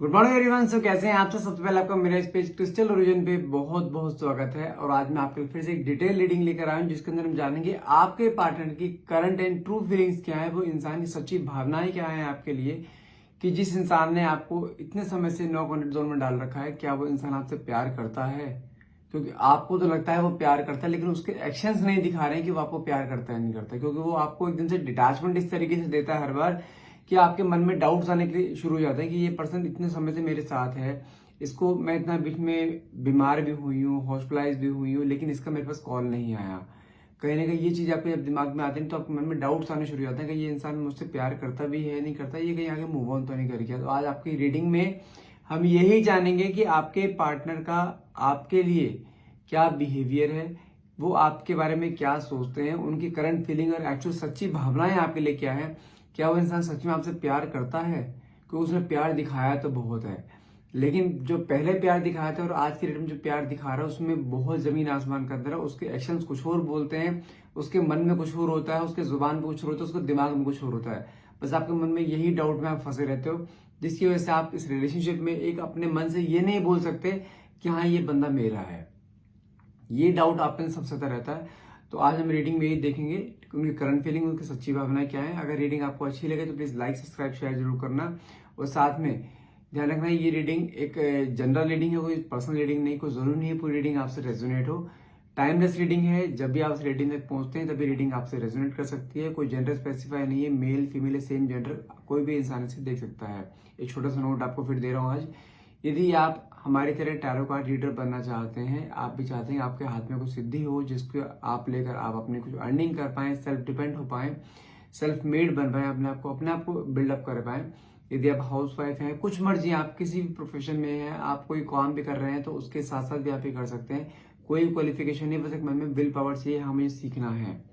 Good morning everyone. सो कैसे हैं आप? तो सबसे पहले आपका मेरा इस पेज क्रिस्टल ओरिजिन पे बहुत बहुत स्वागत है। और आज मैं आपके लिए फिर से एक डिटेल रीडिंग लेकर आया हूं जिसके अंदर हम जानेंगे आपके पार्टनर की करंट एंड ट्रू फीलिंग्स क्या है, वो इंसान की सच्ची भावनाएं क्या है आपके लिए, कि जिस इंसान ने आपको इतने समय से नो कॉन्टेक्ट जोन में डाल रखा है, क्या वो इंसान आपसे प्यार करता है? क्योंकि आपको तो लगता है वो प्यार करता है, लेकिन उसके एक्शंस नहीं दिखा रहे हैं कि वो आपको प्यार करता है नहीं करता, क्योंकि वो आपको एकदम से डिटैचमेंट इस तरीके से देता है हर बार कि आपके मन में डाउट्स आने के लिए शुरू हो जाते हैं कि ये पर्सन इतने समय से मेरे साथ है, इसको मैं इतना बीच में बीमार भी हुई हूँ, हॉस्पिटलाइज भी हुई हूँ, लेकिन इसका मेरे पास कॉल नहीं आया। कहीं ना कहीं ये चीज आपके जब दिमाग में आती है तो आपके मन में डाउट्स आने शुरू हो जाते हैं कि ये इंसान मुझसे प्यार करता भी है नहीं करता, ये कहीं आगे मूव ऑन तो नहीं कर गया। तो आज आपकी रीडिंग में हम यही जानेंगे कि आपके पार्टनर का आपके लिए क्या बिहेवियर है, वो आपके बारे में क्या सोचते हैं, उनकी करंट फीलिंग और एक्चुअल सच्ची भावनाएं आपके लिए क्या है। क्या वो इंसान सच में आपसे प्यार करता है? क्योंकि उसने प्यार दिखाया तो बहुत है, लेकिन जो पहले प्यार दिखाया था और आज की डेट में जो प्यार दिखा रहा है उसमें बहुत जमीन आसमान का अंतर है। उसके एक्शंस कुछ और बोलते हैं, उसके मन में कुछ और होता है, उसके जुबान पे कुछ और होता है, उसके दिमाग में कुछ और होता है। बस आपके मन में यही डाउट में आप फंसे रहते हो, जिसकी वजह से आप इस रिलेशनशिप में एक अपने मन से ये नहीं बोल सकते कि हाँ ये बंदा मेरा है। ये डाउट आप में सबसे ज्यादा रहता है। तो आज हम रीडिंग में ही देखेंगे कि उनकी करंट फीलिंग, उनकी सच्ची भावनाएं क्या है। अगर रीडिंग आपको अच्छी लगे तो प्लीज लाइक सब्सक्राइब शेयर जरूर करना। और साथ में ध्यान रखना ये रीडिंग एक जनरल रीडिंग है, कोई पर्सनल रीडिंग नहीं, कोई जरूरी नहीं है पूरी रीडिंग आपसे रेजोनेट हो। टाइमलेस रीडिंग है, जब भी आप इस रीडिंग तक पहुंचते हैं तभी रीडिंग आपसे रेजोनेट कर सकती है। कोई जेंडर स्पेसिफाई नहीं है, मेल फीमेल सेम जेंडर कोई भी इंसान इसे देख सकता है। एक छोटा सा नोट आपको फिर दे रहा हूँ आज। यदि आप हमारी तरह टैरो कार्ड रीडर बनना चाहते हैं, आप भी चाहते हैं आपके हाथ में कुछ सिद्धि हो जिसको आप लेकर आप अपनी कुछ अर्निंग कर पाए, सेल्फ डिपेंड हो पाए, सेल्फ मेड बन पाए, अपने आप को बिल्डअप कर पाए। यदि आप हाउस वाइफ हैं, कुछ मर्जी आप किसी भी प्रोफेशन में हैं, आप कोई काम भी कर रहे हैं तो उसके साथ साथ भी आप ये कर सकते हैं। कोई क्वालिफिकेशन नहीं, बस एक मन में विल पावर चाहिए, हमें सीखना है,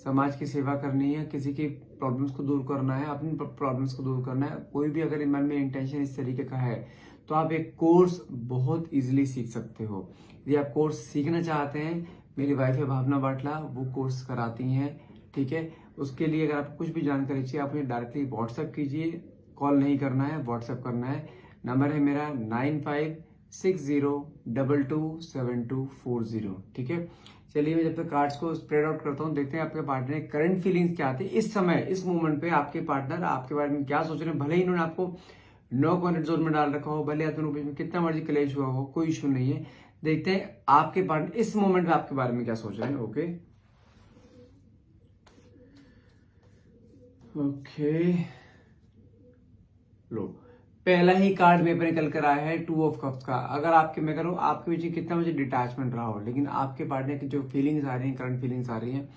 समाज की सेवा करनी है, किसी की प्रॉब्लम्स को दूर करना है, अपनी प्रॉब्लम्स को दूर करना है। कोई भी अगर मन में इंटेंशन इस तरीके का है तो आप एक कोर्स बहुत इजीली सीख सकते हो। यदि आप कोर्स सीखना चाहते हैं, मेरी वाइफ है भावना बाटला, वो कोर्स कराती हैं, ठीक है। उसके लिए अगर आपको कुछ भी जानकारी चाहिए आप मुझे डायरेक्टली व्हाट्सएप कीजिए। कॉल नहीं करना है, व्हाट्सएप करना है। नंबर है मेरा 9560227240, ठीक है। चलिए मैं जब तक कार्ड्स को स्प्रेड आउट करता हूँ, देखते हैं आपके पार्टनर की करंट फीलिंग्स क्या आती है इस समय, इस मोमेंट पे आपके पार्टनर आपके बारे में क्या सोच रहे हैं। भले ही इन्होंने आपको नो कॉन्टेक्ट जोन में डाल रखा हो, भले आप दोनों बीच में कितना मर्जी क्लेश हुआ हो, कोई इशू नहीं है। देखते हैं आपके पार्टनर इस मोमेंट में आपके बारे में क्या सोच रहे हैं। ओके ओके, लो पहला ही कार्ड मेरे पर निकल कर आया है 2 ऑफ कप्स का। अगर आपके मैं करूँ आपके बीच कितना मुझे डिटैचमेंट रहा हो, लेकिन आपके पार्टनर की जो फीलिंग्स आ रही हैं, करंट फीलिंग्स आ रही हैं,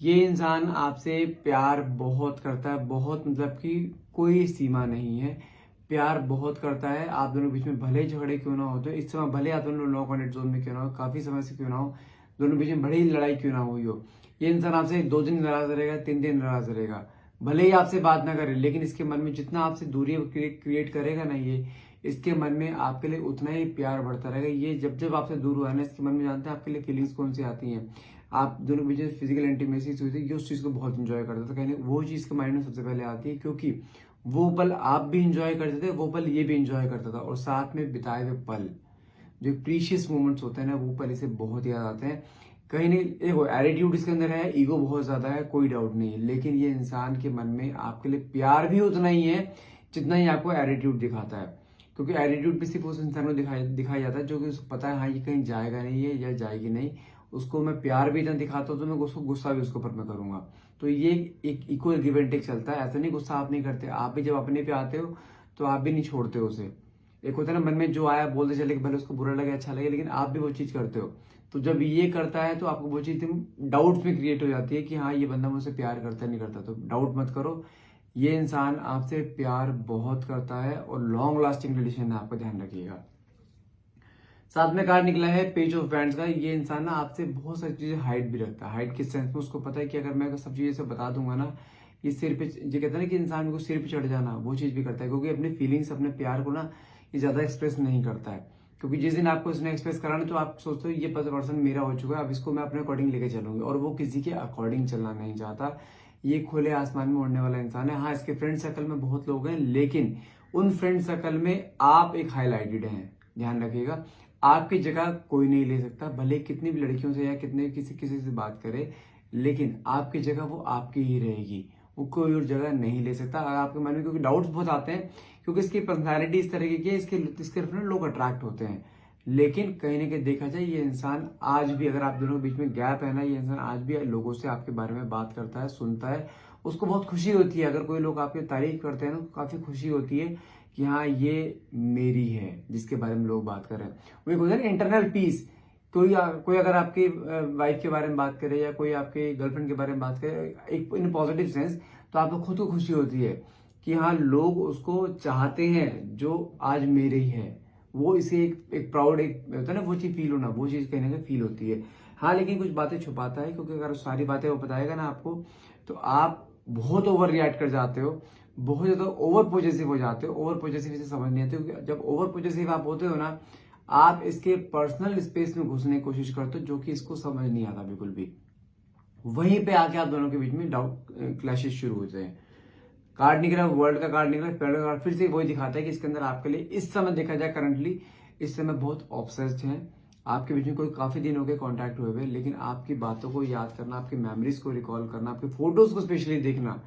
ये इंसान आपसे प्यार बहुत करता है, बहुत मतलब कि कोई सीमा नहीं है। प्यार बहुत करता है। आप दोनों के बीच में भले ही झगड़े क्यों ना होते, इस समय भले आप दोनों नो कॉन्टेक्ट जोन में क्यों ना हो, काफी समय से क्यों ना हो, दोनों बीच में बड़ी ही लड़ाई क्यों ना हुई हो, ये इंसान आपसे 2 दिन नाराज रहेगा, 3 दिन नाराज रहेगा। भले ही आपसे बात ना करे, लेकिन इसके मन में जितना आपसे दूरी क्रिएट करेगा ना, ये इसके मन में आपके लिए उतना ही प्यार बढ़ता रहेगा। ये जब जब आपसे दूर हुआ है ना, इसके मन में जानते हैं आपके लिए फीलिंग्स कौन सी आती हैं। आप दोनों बीच में फिजिकल इंटीमेसी हुई थी, ये उस चीज को बहुत इंजॉय करता था, कहीं वो चीज के माइंड में सबसे पहले आती है, क्योंकि वो पल आप भी इंजॉय करते थे, वो पल ये भी इंजॉय करता था, और साथ में बिताए हुए पल जो प्रीशियस मोमेंट्स होते हैं ना, वो पल इसे बहुत याद आते हैं। कहीं नहीं देखो, एटीट्यूड इसके अंदर है, ईगो बहुत ज्यादा है, कोई डाउट नहीं है, लेकिन ये इंसान के मन में आपके लिए प्यार भी उतना ही है जितना ही आपको एटीट्यूड दिखाता है। क्योंकि एटीट्यूड भी सिर्फ उस इंसान को दिखाया जाता है जो कि उसको पता है हाँ ये कहीं जाएगा नहीं है या जाएगी नहीं। उसको मैं प्यार भी इतना दिखाता हूँ तो मैं उसको गुस्सा भी उसके ऊपर मैं करूंगा। तो ये एक इक्वल गिव एंड टेक चलता है। ऐसा नहीं गुस्सा आप नहीं करते, आप भी जब अपने पे आते हो तो आप भी नहीं छोड़ते हो उसे। एक होता है ना मन में जो आया बोलते चले, भले उसको बुरा लगे अच्छा लगे, लेकिन आप भी वो चीज करते हो। तो जब ये करता है तो आपको वो चीज डाउट में क्रिएट हो जाती है कि हाँ ये बंदा मुझसे प्यार करता है नहीं करता। तो डाउट मत करो, ये इंसान आपसे प्यार बहुत करता है और लॉन्ग लास्टिंग रिलेशन है, आपका ध्यान रखिएगा। साथ में कार्ड निकला है पेज ऑफ वैंड्स का। ये इंसान ना आपसे बहुत सारी चीजें हाइड भी रखता है। हाइड किस सेंस में, उसको पता है कि अगर मैं सब चीजें से बता दूंगा ना, ये सिर पे, ये कहता है ना कि इंसान को सिर पे चढ़ जाना, वो चीज भी करता है, क्योंकि अपने फीलिंग्स अपने प्यार को ना ये ज्यादा एक्सप्रेस नहीं करता है। क्योंकि जिस दिन आपको इसने एक्सप्रेस कराना तो आप सोचते हो ये पर्सन मेरा हो चुका है, अब इसको मैं अपने अकॉर्डिंग लेके चलूंगी, और वो किसी के अकॉर्डिंग चलना नहीं चाहता। ये खुले आसमान में उड़ने वाला इंसान है। हाँ इसके फ्रेंड सर्कल में बहुत लोग हैं, लेकिन उन फ्रेंड सर्कल में आप एक हाईलाइटेड हैं, ध्यान रखिएगा। आपकी जगह कोई नहीं ले सकता, भले कितनी भी लड़कियों से या कितने किसी किसी से बात करे, लेकिन आपकी जगह वो आपकी ही रहेगी, वो कोई और जगह नहीं ले सकता। अगर आपके मन में क्योंकि डाउट्स बहुत आते हैं, क्योंकि इसकी पर्सनैलिटी इस तरीके की है, इसके तरफ लोग अट्रैक्ट होते हैं। लेकिन कहीं ना कहीं देखा जाए, ये इंसान आज भी, अगर आप दोनों के बीच में गैप है ना, ये इंसान आज भी लोगों से आपके बारे में बात करता है, सुनता है, उसको बहुत खुशी होती है। अगर कोई लोग आपकी तारीफ करते हैं ना, काफी खुशी होती है कि हाँ ये मेरी है जिसके बारे में लोग बात कर रहे हैं। वो एक होता है ना इंटरनल पीस। कोई अगर आपकी वाइफ के बारे में बात करे या कोई आपके गर्लफ्रेंड के बारे में बात करे एक इन पॉजिटिव सेंस, तो आपको खुद को खुशी होती है कि हाँ लोग उसको चाहते हैं जो आज मेरे ही है। वो इसे एक प्राउड, एक होता है ना वो चीज फील होना, वो चीज कहीं ना कहीं फील होती है। हाँ लेकिन कुछ बातें छुपाता है, क्योंकि अगर सारी बातें वो बताएगा ना आपको, तो आप बहुत ओवर रिएक्ट कर जाते हो, बहुत ज्यादा ओवर पॉजिटिव हो जाते हो। ओवर पॉजिटिव से समझ नहीं आती, क्योंकि जब ओवर पॉजिटिव आप होते हो ना, आप इसके पर्सनल स्पेस में घुसने की कोशिश करते हो, जो कि इसको समझ नहीं आता बिल्कुल भी। वहीं पे आके आप दोनों के बीच में डाउट क्लैशेस शुरू होते हैं। कार्ड निकला, वर्ल्ड का कार्ड निकला, पेड़ का कार्ड, फिर से वही दिखाता है कि इसके अंदर आपके लिए इस समय देखा जाए करंटली इस समय बहुत ऑब्सेस्ड हैं। आपके बीच में कोई काफी दिन हो गए कॉन्टैक्ट हुए हुए, लेकिन आपकी बातों को याद करना, आपकी मेमोरीज को रिकॉल करना, आपकी फोटोज को स्पेशली देखना,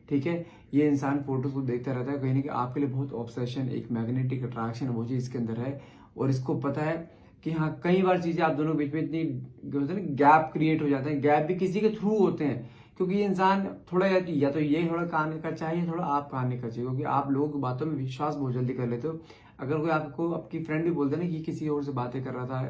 ठीक है, ये इंसान फोटोज को देखता रहता है। कहीं ना कहीं आपके लिए बहुत ऑब्सेशन, एक मैग्नेटिक अट्रैक्शन वो चीज इसके अंदर है। और इसको पता है कि हाँ कई बार चीजें आप दोनों के बीच में इतनी होता है ना, गैप क्रिएट हो जाते हैं। गैप भी किसी के थ्रू होते हैं, क्योंकि ये इंसान थोड़ा या तो ये थोड़ा कान का चाहिए, थोड़ा आप कान का चाहिए, क्योंकि आप लोगों की बातों में विश्वास बहुत जल्दी कर लेते हो। अगर कोई आपको आपकी फ्रेंड भी बोलते ना कि किसी और से बातें कर रहा था,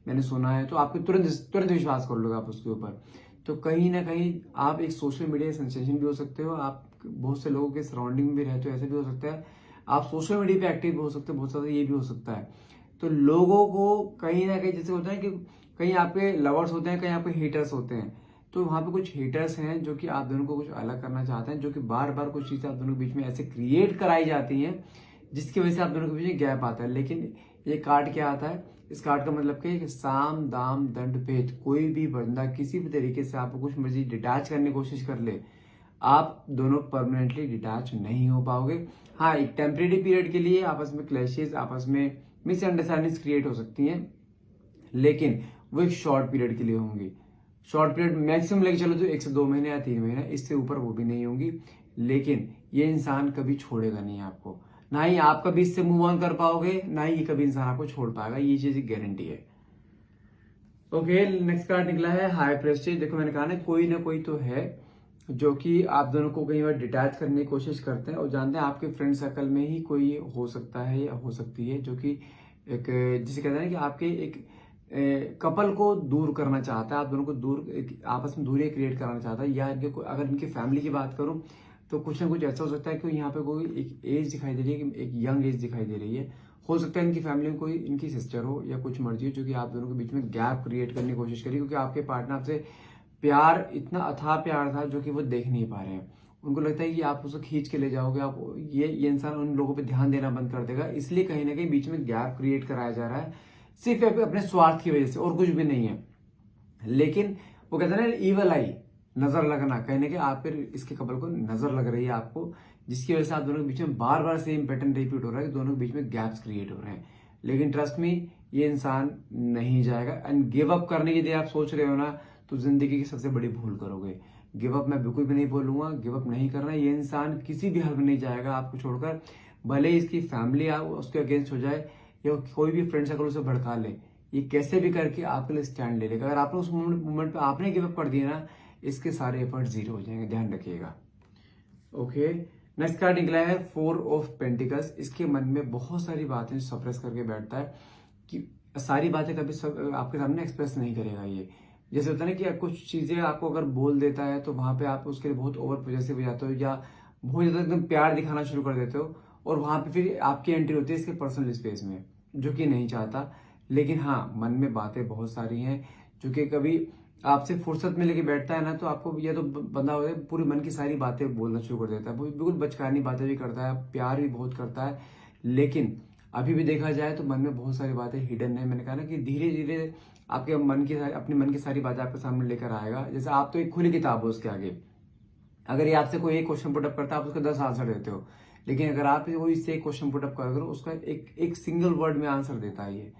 मैंने सुना है, तो आपको तुरंत तुरंत विश्वास कर लोगे आप उसके ऊपर। तो कहीं ना कहीं आप एक सोशल मीडिया सेंसेशन भी हो सकते हो, आप बहुत से लोगों के सराउंडिंग में भी रहते हो, ऐसे भी हो सकता है। आप सोशल मीडिया पे एक्टिव भी हो सकते हो, बहुत ज्यादा ये भी हो सकता है। तो लोगों को कहीं ना कहीं जैसे होता है कि कहीं आपके लवर्स होते हैं, कहीं आपके हेटर्स होते हैं। तो वहां पे कुछ हेटर्स हैं जो कि आप दोनों को कुछ अलग करना चाहते हैं, जो कि बार बार कुछ चीजें आप दोनों के बीच में ऐसे क्रिएट कराई जाती हैं, जिसकी वजह से आप दोनों के बीच में गैप आता है। लेकिन ये कार्ड क्या आता है, इस कार्ड का मतलब क्या है कि साम दाम दंड भेद, कोई भी बंदा किसी भी तरीके से आपको कुछ मर्जी डिटैच करने की कोशिश कर ले, आप दोनों परमानेंटली डिटैच नहीं हो पाओगे। हाँ एक टेम्परेरी पीरियड के लिए आपस में क्लैशेस, आपस में मिसअंडरस्टैंडिंग्स क्रिएट हो सकती हैं, लेकिन वो एक शॉर्ट पीरियड के लिए होंगी। शॉर्ट पीरियड मैक्सिमम लेके चलो तो 1 से 2 महीने या 3 महीने, इससे ऊपर वो भी नहीं होंगी। लेकिन ये इंसान कभी छोड़ेगा नहीं आपको, ना ही आप कभी इससे मूव ऑन कर पाओगे, ना ही ये कभी इंसान आपको छोड़ पाएगा, ये चीज गारंटी है। ओके नेक्स्ट कार्ड निकला है हाई प्रेस्टीज। देखो मैंने कहा ना कोई तो है जो कि आप दोनों को कई बार डिटैच करने की कोशिश करते हैं, और जानते हैं आपके फ्रेंड सर्कल में ही कोई हो सकता है या हो सकती है जो कि एक जिसे कहते हैं कि आपके एक कपल को दूर करना चाहता है, आप दोनों को दूर आपस में दूरी क्रिएट कराना चाहता है। या अगर इनकी फैमिली की बात करूं तो कुछ ना कुछ ऐसा हो सकता है कि यहाँ पे कोई एक एज दिखाई दे रही है, कि एक यंग एज दिखाई दे रही है। हो सकता है इनकी फैमिली में कोई इनकी सिस्टर हो या कुछ मर्जी हो, जो कि आप दोनों के बीच में गैप क्रिएट करने की कोशिश करी, क्योंकि आपके पार्टनर आपसे प्यार, इतना अथाह प्यार था जो कि वो देख नहीं पा रहे हैं। उनको लगता है कि आप उसको खींच के ले जाओगे, आप ये इंसान उन लोगों पे ध्यान देना बंद कर देगा, इसलिए कहीं ना कहीं बीच में गैप क्रिएट कराया जा रहा है, सिर्फ अपने स्वार्थ की वजह से, और कुछ भी नहीं है। लेकिन वो कहते हैं ना ईवल आई, नजर लगना, कहीं ना कहीं आप फिर इसके कपल को नजर लग रही है आपको, जिसकी वजह से आप दोनों के बीच में बार बार सेम पैटर्न रिपीट हो रहा है, दोनों के बीच में गैप्स क्रिएट हो रहे हैं। लेकिन ट्रस्ट मी, ये इंसान नहीं जाएगा। एंड गिव अप करने की यदि आप सोच रहे हो ना, तो जिंदगी की सबसे बड़ी भूल करोगे। गिव अप मैं बिल्कुल भी नहीं बोलूंगा, गिव अप नहीं करना। ये इंसान किसी भी हाल में नहीं जाएगा आपको छोड़कर, भले इसकी फैमिली उसके अगेंस्ट हो जाए या कोई भी फ्रेंड सर्कल उसे भड़का ले, ये कैसे भी करके आपके लिए स्टैंड ले लेगा। अगर आपने उस मोमेंट पे आपने गिव अप कर दिया ना, इसके सारे एफर्ट जीरो हो जाएंगे, ध्यान रखिएगा। ओके नेक्स्ट कार्ड निकला है 4 ऑफ पेंटिकल्स। इसके मन में बहुत सारी बातें सप्रेस करके बैठता है, कि सारी बातें कभी आपके सामने एक्सप्रेस नहीं करेगा ये। जैसे होता है ना कि कुछ चीजें आपको अगर बोल देता है तो वहां पे आप उसके लिए बहुत ओवर पॉजेसिव हो जाते हो, या बहुत ज्यादा एकदम प्यार दिखाना शुरू कर देते हो, और वहां पे फिर आपकी एंट्री होती है इसके पर्सनल स्पेस में, जो कि नहीं चाहता। लेकिन हाँ मन में बातें बहुत सारी हैं, जो कि कभी आपसे फुर्सत में लेके बैठता है ना, तो आपको ये तो बंदा होता है पूरी मन की सारी बातें बोलना शुरू कर देता है, वो बिल्कुल बचकानी बातें भी करता है, प्यार भी बहुत करता है। लेकिन अभी भी देखा जाए तो मन में बहुत सारी बातें हिडन है। मैंने कहा ना कि धीरे धीरे आपके मन की अपने मन की सारी बातें आपके सामने लेकर आएगा। जैसे आप तो एक खुली किताब हो उसके आगे, अगर ये आपसे कोई एक क्वेश्चन पुट अप करता है, आप उसका 10 आंसर देते हो, लेकिन अगर आप कोई इससे क्वेश्चन पुटअप करो, उसका एक सिंगल वर्ड में आंसर देता है ये।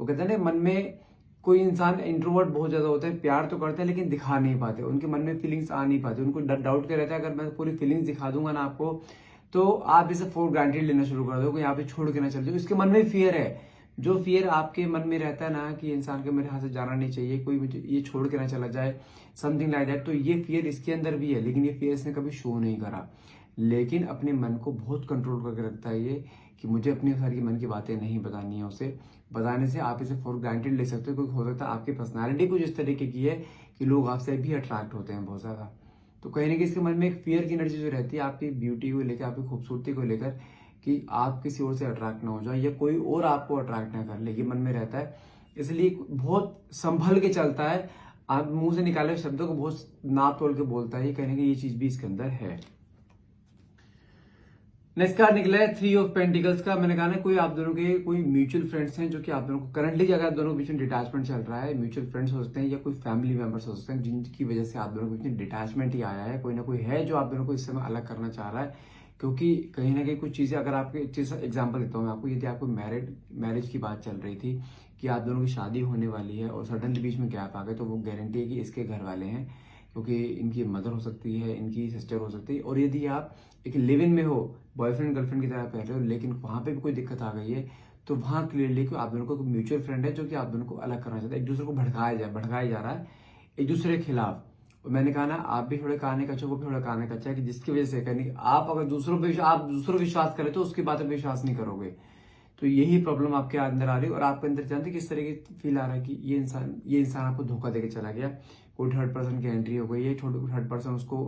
वो कहते हैं ना, मन में कोई इंसान इंट्रोवर्ट बहुत ज्यादा होते हैं, प्यार तो करते हैं लेकिन दिखा नहीं पाते, उनके मन में फीलिंग्स आ नहीं पाती, उनको डाउट क्या रहता है, अगर मैं पूरी फीलिंग्स दिखा दूंगा ना आपको तो आप इसे फॉर ग्रांटेड लेना शुरू कर दो, यहाँ पे छोड़ के ना चल जाओ। इसके मन में फियर है, जो फियर आपके मन में रहता है ना कि इंसान के मेरे हाथ से जाना नहीं चाहिए, कोई मुझे ये छोड़ के ना चला जाए, समथिंग लाइक दैट, तो ये फियर इसके अंदर भी है, लेकिन ये फियर इसने कभी शो नहीं करा, लेकिन अपने मन को बहुत कंट्रोल करके रखता है ये कि मुझे अपनी सारी मन की बातें नहीं बतानी है उसे। बताने से आप इसे फॉर ग्रांटेड ले सकते हो, क्योंकि हो सकता है आपकी पर्सनालिटी कुछ इस तरीके की है कि लोग आपसे भी अट्रैक्ट होते हैं बहुत ज्यादा। तो कहीं ना कहीं इसके मन में एक फियर की एनर्जी जो रहती है आपकी ब्यूटी को लेकर, आपकी खूबसूरती को लेकर, कि आप किसी और से अट्रैक्ट ना हो जाए या कोई और आपको अट्रैक्ट ना कर ले, ये मन में रहता है। इसलिए बहुत संभल के चलता है, आप मुंह से निकाले शब्दों को बहुत नाप तोल के बोलता है, ये कहने की ये चीज भी इसके अंदर है। नेक्स्ट कार्ड निकला है 3 ऑफ पेंटिकल्स का। मैंने कहा ना, कोई आप दोनों के कोई म्यूचुअल फ्रेंड्स हैं जो कि आप दोनों को करंटली अगर आप दोनों के बीच में डिटैचमेंट चल रहा है, म्यूचुअल फ्रेंड्स हो सकते हैं या कोई फैमिली मेंबर्स हो सकते हैं जिनकी वजह से आप दोनों के बीच में डिटैचमेंट ही आया है, कोई ना कोई है जो आप दोनों को इस समय अलग करना चाह रहा है। क्योंकि कहीं ना कहीं कुछ चीजें, अगर आपके एग्जाम्पल देता हूँ मैं आपको, यदि आपको मैरिज की बात चल रही थी कि आप दोनों की शादी होने वाली है और सडनली बीच में गैप आ गए, तो वो गारंटी है कि इसके घर वाले हैं, क्योंकि इनकी मदर हो सकती है, इनकी सिस्टर हो सकती है, और यदि आप एक लिव इन में हो, बॉयफ्रेंड गर्लफ्रेंड की तरह पहन रहे हो, लेकिन वहां पे भी कोई दिक्कत आ गई है, तो वहां क्लियरली आप दोनों को म्यूचुअल फ्रेंड है जो कि आप दोनों को अलग करना चाहता है, एक दूसरे को भड़काया जा रहा है एक दूसरे के खिलाफ। और मैंने कहा ना, आप भी थोड़े काने कच्चे, वो भी थोड़ा काने कच्चा है, कि जिसकी वजह से कहने आप अगर दूसरों पर विश्वास करें तो उसकी बातों पर विश्वास नहीं करोगे। तो यही प्रॉब्लम आपके अंदर आ रही है, और आपके अंदर जानते किस तरह की फील आ रहा है कि ये इंसान आपको धोखा देके चला गया, कोई थर्ड पर्सन की एंट्री हो गई है, थर्ड पर्सन उसको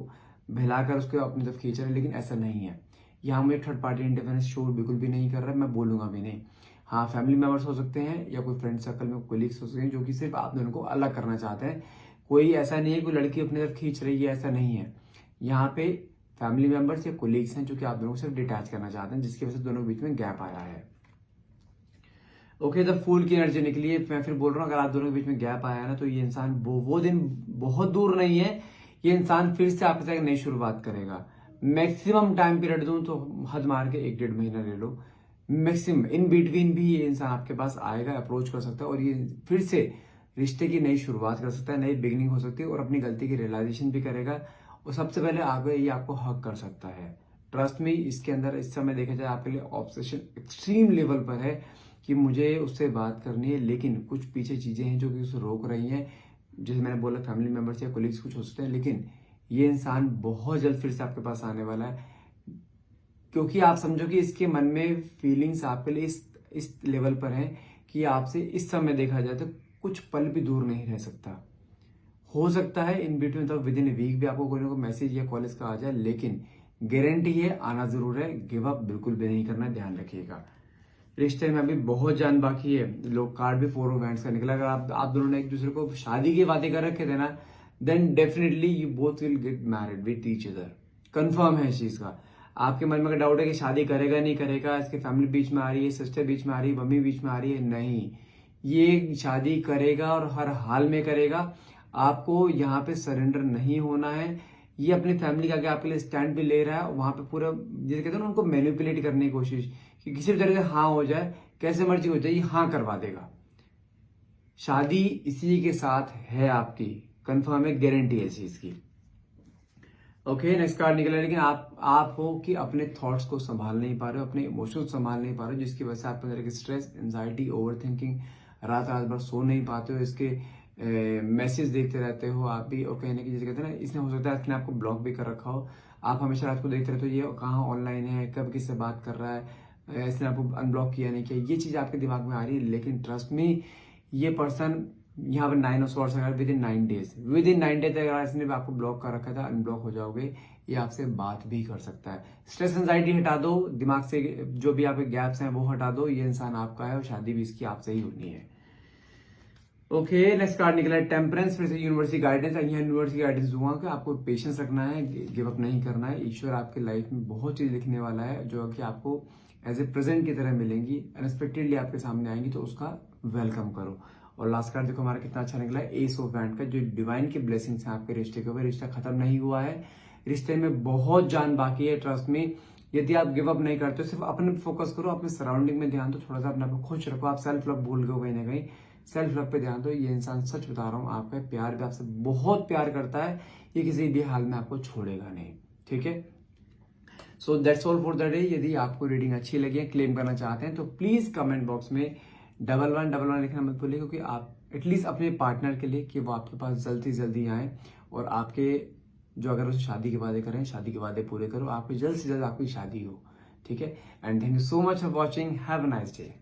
बहलाकर उसको अपनी तरफ खींच रहा है, लेकिन ऐसा नहीं है। यहाँ में थर्ड पार्टी इंटरफेरेंस शो बिल्कुल भी नहीं कर रहा है, मैं बोलूंगा भी नहीं। हाँ, फैमिली मेंबर्स हो सकते हैं या कोई फ्रेंड सर्कल में कोलीग्स हो सकते हैं जो कि सिर्फ आप दोनों को अलग करना चाहते हैं। कोई ऐसा नहीं है कोई लड़की अपनी तरफ खींच रही है, ऐसा नहीं है। यहाँ पे फैमिली मेंबर्स या कोलीग्स हैं जो कि आप दोनों को सिर्फ डिटैच करना चाहते हैं, जिसकी वजह से दोनों के बीच में गैप आया है। ओके, द फूल की एनर्जी निकली है। मैं फिर बोल रहा हूँ, अगर आप दोनों के बीच में गैप आया है ना, तो ये इंसान वो दिन बहुत दूर नहीं है, ये इंसान फिर से आपके साथ एक नई शुरुआत करेगा। मैक्सिमम टाइम पीरियड दूं तो हद मार के 1-1.5 महीना ले लो मैक्सिमम, इन बिटवीन भी ये इंसान आपके पास आएगा, अप्रोच कर सकता है, और ये फिर से रिश्ते की नई शुरुआत कर सकता है, नई बिगिनिंग हो सकती है, और अपनी गलती की रियलाइजेशन भी करेगा, और सबसे पहले आगे ये आपको हक कर सकता है। ट्रस्ट में इसके अंदर इस समय देखा जाए आपके लिए ऑब्सेशन एक्सट्रीम लेवल पर है कि मुझे उससे बात करनी है, लेकिन कुछ पीछे चीजें हैं जो कि उसे रोक रही हैं, जैसे मैंने बोला फैमिली मेंबर्स या कोलीग्स कुछ हो सकते हैं, लेकिन ये इंसान बहुत जल्द फिर से आपके पास आने वाला है, क्योंकि आप समझो कि इसके मन में फीलिंग्स आपके लिए इस लेवल पर है कि आपसे इस समय देखा जाए तो कुछ पल भी दूर नहीं रह सकता। हो सकता है इन बिटवीन मतलब विद इन ए वीक भी आपको कोई ना कोई मैसेज या कॉलेज का आ जाए, लेकिन गारंटी है आना जरूर है, गिव अप बिल्कुल भी नहीं करना, ध्यान रखिएगा। रिश्ते में अभी बहुत जान बाकी है। लोग कार्ड भी 4 ऑफ हैंड्स का निकला। अगर आप दोनों ने एक दूसरे को शादी की बातें कर रखे थे ना, then definitely you both will get married with each other. Confirm है इस चीज का। आपके मन में अगर डाउट है कि शादी करेगा नहीं करेगा, इसके फैमिली बीच में आ रही है, सिस्टर बीच में आ रही है, मम्मी बीच में आ रही है, नहीं, ये शादी करेगा और हर हाल में करेगा। आपको यहाँ पे सरेंडर नहीं होना है। ये अपनी फैमिली का आगे आपके लिए स्टैंड भी ले रहा है, वहां पे पूरा जैसे कहते हैं ना, उनको मैनिपुलेट करने की कोशिश कि किसी भी तरह से हाँ हो जाए, कैसे मर्जी हो जाए, ये हाँ करवा देगा। शादी इसी के साथ है आपकी, कंफर्म है, गारंटी है इस चीज की। ओके, नेक्स्ट कार्ड निकला। लेकिन आप हो कि अपने थॉट्स को संभाल नहीं पा रहे हो, अपने इमोशंस संभाल नहीं पा रहे हो, जिसकी वजह से आपके अंदर स्ट्रेस, एंजाइटी, ओवर थिंकिंग, रात रात भर सो नहीं पाते हो, इसके मैसेज देखते रहते हो आप भी। और कहने की जैसे कहते हैं ना, इसने हो सकता है इसने आपको ब्लॉक भी कर रखा हो, आप हमेशा रात को देखते रहते हो ये कहाँ ऑनलाइन है, कब किससे बात कर रहा है, इसने आपको अनब्लॉक किया नहीं किया, ये चीज आपके दिमाग में आ रही है। लेकिन ट्रस्ट मी, ये पर्सन यहाँ पर 9 ऑफ सॉर्ड्स अगर विद इन 9 डेज अगर इसने आपको ब्लॉक कर रखा था, अनब्लॉक हो जाओगे, ये आपसे बात भी कर सकता है। स्ट्रेस एंजाइटी हटा दो दिमाग से, जो भी आपके गैप्स हैं वो हटा दो, ये इंसान आपका है और शादी भी इसकी आपसे ही होनी है। ओके, नेक्स्ट कार्ड निकला है टेम्परेंस, फिर से यूनिवर्सिटी गाइडेंस। यहाँ यूनिवर्सिटी गाइडेंस दूंगा कि आपको पेशेंस रखना है, गिव अप नहीं करना है। ईश्वर आपके लाइफ में बहुत चीज लिखने वाला है जो कि आपको एज ए प्रेजेंट की तरह मिलेंगी, अनएक्सपेक्टेडली आपके सामने आएंगी, तो उसका वेलकम करो। और लास्ट कार्ड देखो हमारा कितना अच्छा निकला है, एस ऑफ हैंड का, जो डिवाइन की ब्लेसिंग्स हैं आपके रिश्ते के ऊपर। रिश्ता खत्म नहीं हुआ है, रिश्ते में बहुत जान बाकी है, ट्रस्ट में। यदि आप गिव अप नहीं करते हो, सिर्फ अपने पे फोकस करो, अपने सराउंडिंग में ध्यान दो, थोड़ा सा अपने आप को खुश रखो। आप सेल्फ लव भूल गए कहीं ना कहीं, सेल्फ लव पे ध्यान दो। ये इंसान सच बता रहा हूँ आपका प्यार भी आपसे बहुत प्यार करता है, ये किसी भी हाल में आपको छोड़ेगा नहीं, ठीक है। So that's all for the day. यदि आपको रीडिंग अच्छी लगी है, क्लेम करना चाहते हैं, तो प्लीज कमेंट बॉक्स में 1111 लिखना मत भूलिए, क्योंकि आप एटलीस्ट अपने पार्टनर के लिए कि वो आपके पास जल्दी से जल्दी आए और आपके जो अगर उसे शादी के वादे करें, शादी के वादे पूरे करो, आपको जल्द से जल्द आपकी शादी हो, ठीक है। And thank you so much for watching, have a nice day.